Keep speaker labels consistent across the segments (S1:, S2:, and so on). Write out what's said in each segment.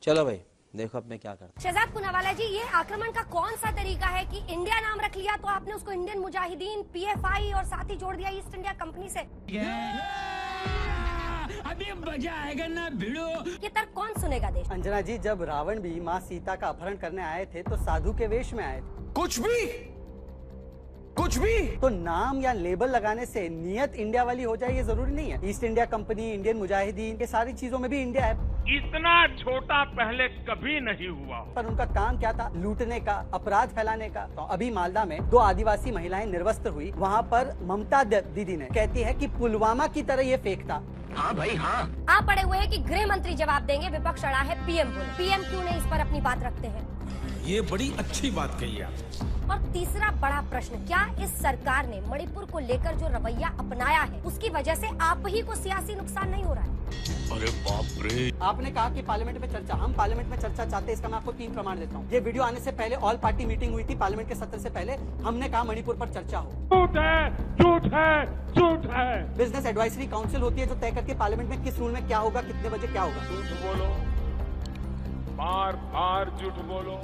S1: चलो भाई देखो अब मैं क्या करता हूं।
S2: शहजाद पूनावाला जी, ये आक्रमण का कौन सा तरीका है कि इंडिया नाम रख लिया तो आपने उसको इंडियन मुजाहिदीन, पीएफआई और साथ ही जोड़ दिया ईस्ट इंडिया कंपनी से।
S3: अभी मजा आएगा ना भिड़ो।
S2: ये तर्क कौन सुनेगा देश?
S4: अंजना जी, जब रावण भी माँ सीता का अपहरण करने आए थे तो साधु के वेश में आए थे। कुछ भी तो नाम या लेबल लगाने से नियत इंडिया वाली हो जाए ये जरूरी नहीं है। East India company, Indian Mujahideen, ये सारी चीजों में भी इंडिया है।
S5: इतना छोटा पहले कभी नहीं हुआ।
S4: पर उनका काम क्या था? लूटने का, अपराध फैलाने का। तो अभी मालदा में 2 आदिवासी महिलाएं निर्वस्त्र हुई। वहाँ पर ममता दीदी ने कहती है कि पुलवामा की तरह ये फेक था।
S5: हाँ भाई हाँ।
S2: आप पड़े हुए हैं कि गृह मंत्री जवाब देंगे, विपक्ष अड़ा है पीएम बोले। पीएम क्यों नहीं इस पर अपनी बात रखते हैं?
S6: ये बड़ी अच्छी बात कही आप।
S2: और तीसरा बड़ा प्रश्न, क्या इस सरकार ने मणिपुर को लेकर जो रवैया अपनाया है उसकी वजह से आप ही को सियासी नुकसान नहीं हो रहा है?
S5: अरे बाप रे।
S4: आपने कहा कि पार्लियामेंट में चर्चा, हम पार्लियामेंट में चर्चा चाहते हैं। इसका मैं आपको 3 प्रमाण देता हूँ। ये वीडियो आने से पहले ऑल पार्टी मीटिंग हुई थी पार्लियामेंट के सत्र से पहले। हमने कहा मणिपुर पर चर्चा हो।
S5: झूठ है, झूठ है, झूठ है।
S4: बिजनेस एडवाइजरी काउंसिल होती है जो तय करके पार्लियामेंट में किस रूल में क्या होगा, कितने बजे क्या होगा।
S5: झूठ बोलो, बार बार झूठ बोलो।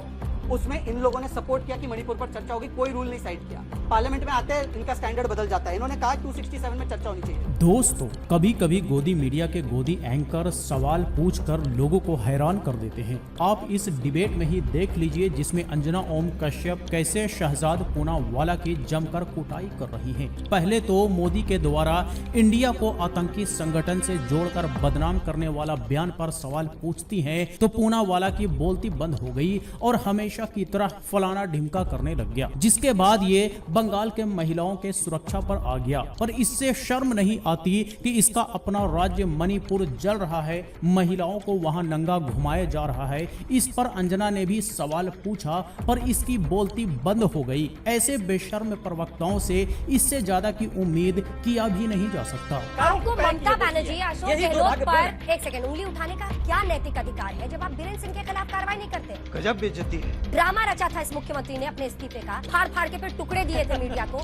S4: उसमें इन लोगों ने सपोर्ट किया कि मणिपुर पर चर्चा होगी, कोई रूल नहीं साइड किया। पार्लियामेंट में आते हैं इनका स्टैंडर्ड बदल जाता है। इन्होंने कहा 267 में चर्चा होनी चाहिए।
S7: दोस्तों, कभी कभी गोदी मीडिया के गोदी एंकर सवाल पूछकर लोगों को हैरान कर देते हैं। आप इस डिबेट में ही देख लीजिए जिसमें अंजना ओम कश्यप कैसे शहजाद पूनावाला की जमकर कुटाई कर रही हैं। पहले तो मोदी के द्वारा इंडिया को आतंकी संगठन से जोड़कर बदनाम करने वाला बयान पर सवाल पूछती हैं तो पूनावाला की बोलती बंद हो गई और हमेशा की तरह फलाना ढिमका करने लग गया। जिसके बाद ये बंगाल के महिलाओं के सुरक्षा पर आ गया। पर इससे शर्म नहीं आती कि इसका अपना राज्य मणिपुर जल रहा है, महिलाओं को वहां नंगा घुमाया जा रहा है। इस पर अंजना ने भी सवाल पूछा पर इसकी बोलती बंद हो गई। ऐसे बेशर्म प्रवक्ताओं से इससे ज्यादा की उम्मीद किया भी नहीं जा सकता।
S2: आपको ममता बनर्जी, अशोक गहलोत पर 1 सेकंड उंगली उठाने का क्या नैतिक अधिकार है जब आप बीरेन्द्र सिंह के खिलाफ कार्रवाई नहीं करते?
S1: गजब बेइज्जती है।
S2: ड्रामा रचा था इस मुख्यमंत्री ने अपने इस्तीफे का, फाड़ फाड़ के फिर टुकड़े दिए थे मीडिया को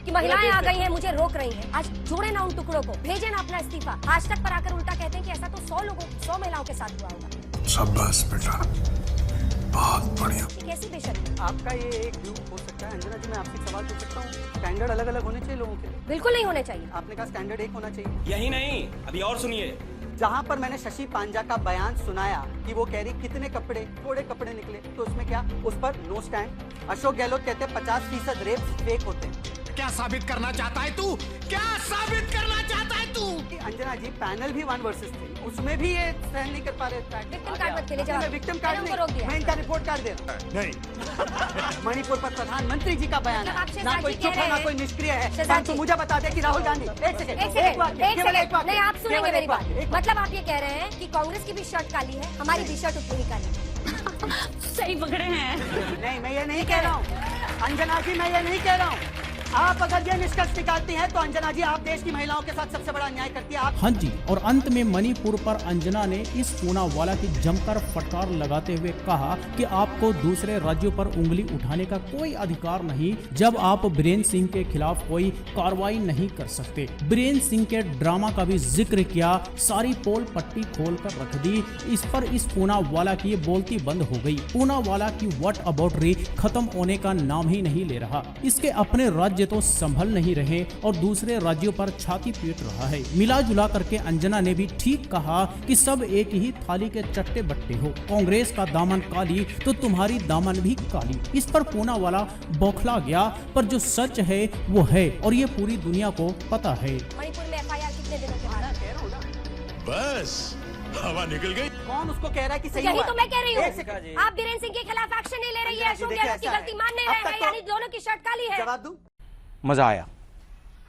S2: कि महिलाएं आ गई हैं, मुझे रोक रही हैं। आज जोड़े ना उन टुकड़ों को, भेजे ना अपना इस्तीफा। आज तक पर आकर उल्टा कहते हैं कि ऐसा तो 100 महिलाओं के साथ हुआ होगा।
S6: शाबाश बेटा, बहुत बढ़िया।
S2: कैसी बेशर्मी।
S4: आपका ये एक व्यू हो सकता है। अंजना जी, मैं आपसे सवाल पूछ सकता हूँ? स्टैंडर्ड अलग अलग होने चाहिए लोगों के?
S2: बिल्कुल नहीं होने चाहिए।
S4: आपने कहा स्टैंडर्ड एक होना चाहिए।
S1: यही नहीं, अभी और सुनिए।
S4: जहाँ पर मैंने शशि पांजा का बयान सुनाया कि वो कह रही कितने कपड़े, थोड़े कपड़े निकले, तो उसमें क्या, उस पर नो स्टैंड। अशोक गहलोत कहते हैं 50% रेप फेक होते हैं।
S6: क्या साबित करना चाहता है तू? क्या साबित करना चाहता है तू?
S4: अंजना जी, पैनल भी 1 वर्सेस 3, उसमें भी ये सहन नहीं कर पा रहे।
S2: विक्टिम कार्ड मत खेले, जवाब।
S4: विक्टिम कार्ड
S2: मैंने उनको रोक दिया।
S4: मैं इनका रिपोर्ट कार्ड दे रहा हूं।
S6: नहीं।
S4: मणिपुर पर प्रधानमंत्री जी का बयान
S2: जब आप
S4: है,
S2: शहजाद
S4: ना कोई
S2: जी कह
S4: चुप है
S2: रहे
S4: ना
S2: हैं।
S4: कोई निष्क्रिय है।
S2: शहजाद
S4: तो
S2: जी।
S4: मुझे बता दे कि राहुल गांधी, एक सेकंड,
S2: नहीं, आप सुनेंगे मेरी बात। मतलब आप ये कह रहे हैं कि कांग्रेस की भी शर्ट काली है, हमारी भी शर्ट उतनी ही काली है।
S8: सही पकड़े हैं।
S4: नहीं, मैं ये नहीं कह रहा हूँ अंजना जी, मैं ये नहीं कह रहा हूँ। आप अगर ये निष्कर्ष निकालती हैं तो अंजना जी, आप देश की महिलाओं के साथ सबसे बड़ा अन्याय करती है। आप
S7: हाँ जी, और अंत में मणिपुर पर अंजना ने इस पूनावाला की जमकर फटकार लगाते हुए कहा कि आपको दूसरे राज्यों पर उंगली उठाने का कोई अधिकार नहीं जब आप बीरेन्द्र सिंह के खिलाफ कोई कार्रवाई नहीं कर सकते। बीरेन्द्र सिंह के ड्रामा का भी जिक्र किया, सारी पोल पट्टी खोल कर रख दी। इस पर इस पूनावाला की बोलती बंद हो गई। पूनावाला की व्हाट अबाउटरी खत्म होने का नाम ही नहीं ले रहा। इसके अपने राज्य तो संभल नहीं रहे और दूसरे राज्यों पर छाती पीट रहा है। मिला जुला करके अंजना ने भी ठीक कहा कि सब एक ही थाली के चट्टे बट्टे हो। कांग्रेस का दामन काली तो तुम्हारी दामन भी काली। इस पर पूनावाला बौखला गया, पर जो सच है वो है और ये पूरी दुनिया को पता है।
S2: मणिपुर में FIR कितने दिनों के बाद?
S6: बस हवा निकल गई।
S4: कौन उसको कह रहा है कि सही
S2: यही
S4: हुआ?
S2: तो मैं कह रही
S4: एक
S2: हूँ।
S4: सेकंड।
S2: आप बीरेन्द्र सिंह के खिलाफ एक्शन नहीं ले रही है,
S4: अंजना जी,
S2: अशोक
S4: देखिए
S2: गहलोत की
S4: ऐसा
S2: गलती
S4: है।
S2: मान नहीं
S4: अब
S2: रहे
S4: तक
S2: हैं,
S4: तो-
S2: यानी दोनों की शर्ट काली है।
S4: जवाब दूं?
S1: मजा आया।